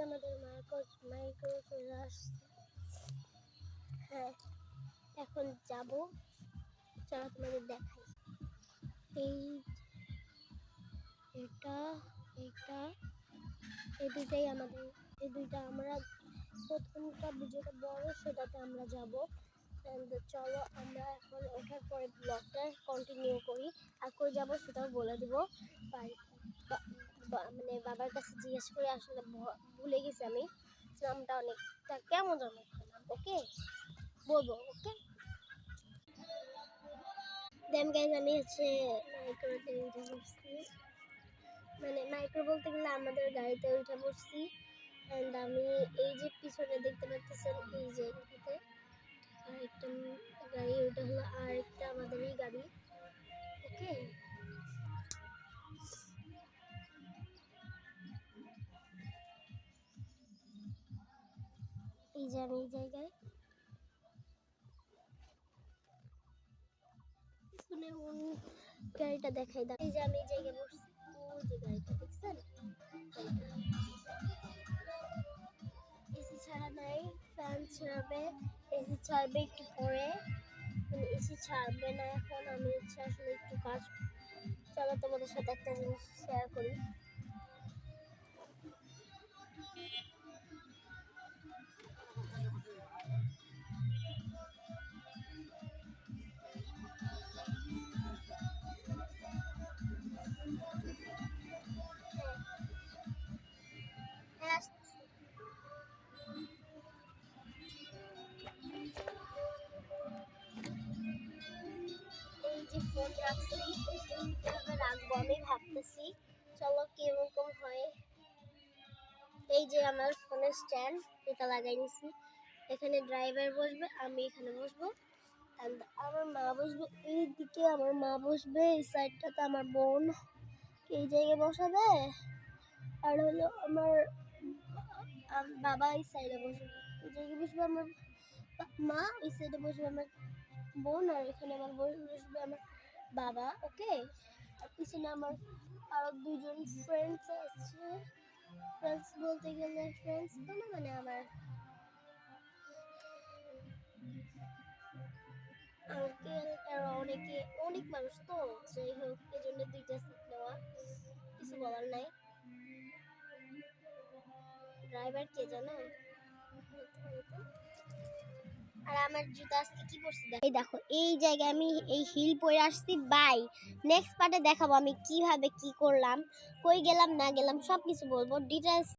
আমাদের মাইক্রো চলে আসছে। হ্যাঁ, এখন যাব, চলো তোমাদের দেখাই। এই এটা এটা এই দুইটাই আমাদের, এই দুইটা আমরা প্রথমটা যেটা বড় সেটাতে আমরা যাব। চলো আমরা এখন ওঠার পরে ব্লগটা কন্টিনিউ করি, আর কই যাবো সেটাও বলে দেবো। মানে বাবার কাছে জিজ্ঞেস করে আসলে ভুলে গেছি আমি নামটা, অনেকটা কেমন যেন ওকে বলবো। ওকে দেন গাইজ, আমি হচ্ছে মাইক্রোতে উঠে বসছি, মানে মাইক্রো বলতে গেলে আমাদের গাড়িতে উঠে বসছি। অ্যান্ড আমি এই যে পিছনে দেখতে পাচ্ছেন এই যে এটাতে আরেকটা গাড়ি, ওটা হলো আরেকটা আমাদেরই গাড়ি। ওকে এই যে আমি এই জায়গায় পিছনে গাড়িটা দেখাই দাও। এই যে আমি এই জায়গায় বসছি, ওই যে গাড়িটা দেখছেন, এসি ছাড়া নাই, ফ্যান ছাড়বে, এসি ছাড়বে একটু পরে, মানে এসি ছাড়বে না এখন। আমি হচ্ছে আসলে একটু কাজ, চলো তোমাদের সাথে একটা জিনিস শেয়ার করি। এই যে ফোন রাখছি, কিভাবে রাখবো আমি ভাবতেছি, চলো কিরকম হয়। এই যে আমার ফোনের স্ট্যান্ড, এটা লাগাই নিছি। এখানে ড্রাইভার বসবে, আমি এখানে বসবো, আমার মা বসবে এইদিকে, আমার মা বসবে এই সাইডটাতে, আমার বোন এই জায়গায় বসাবে, আর হলো আমার বাবা এই সাইডে বসবে, এই জায়গায় বসবে আমার মা, এই সাইডে বসবে আমার বোন, আর এখানে আমার বসবে আমার বাবা। ওকে, আর পিছনে আমার আরো দুজন ফ্রেন্ডস আছে। ফ্রেন্ডস বলতে গেলে ফ্রেন্ডস তো না, মানে আমার আঙ্কেল, আর অনেকে, অনেক মানুষ তো, যাই হোক এই জন্য দুইটা সিট নেওয়া, কিছু বলার নাই। ড্রাইভার কে জানো? আর আমার জুতা আজকে কি পরছি দেখো, এই দেখো এই জায়গায় আমি এই হিল পরে আসছি। বাই, নেক্সট পার্টে দেখাবো আমি কিভাবে কি করলাম, কই গেলাম না গেলাম সব কিছু বলবো ডিটেলস।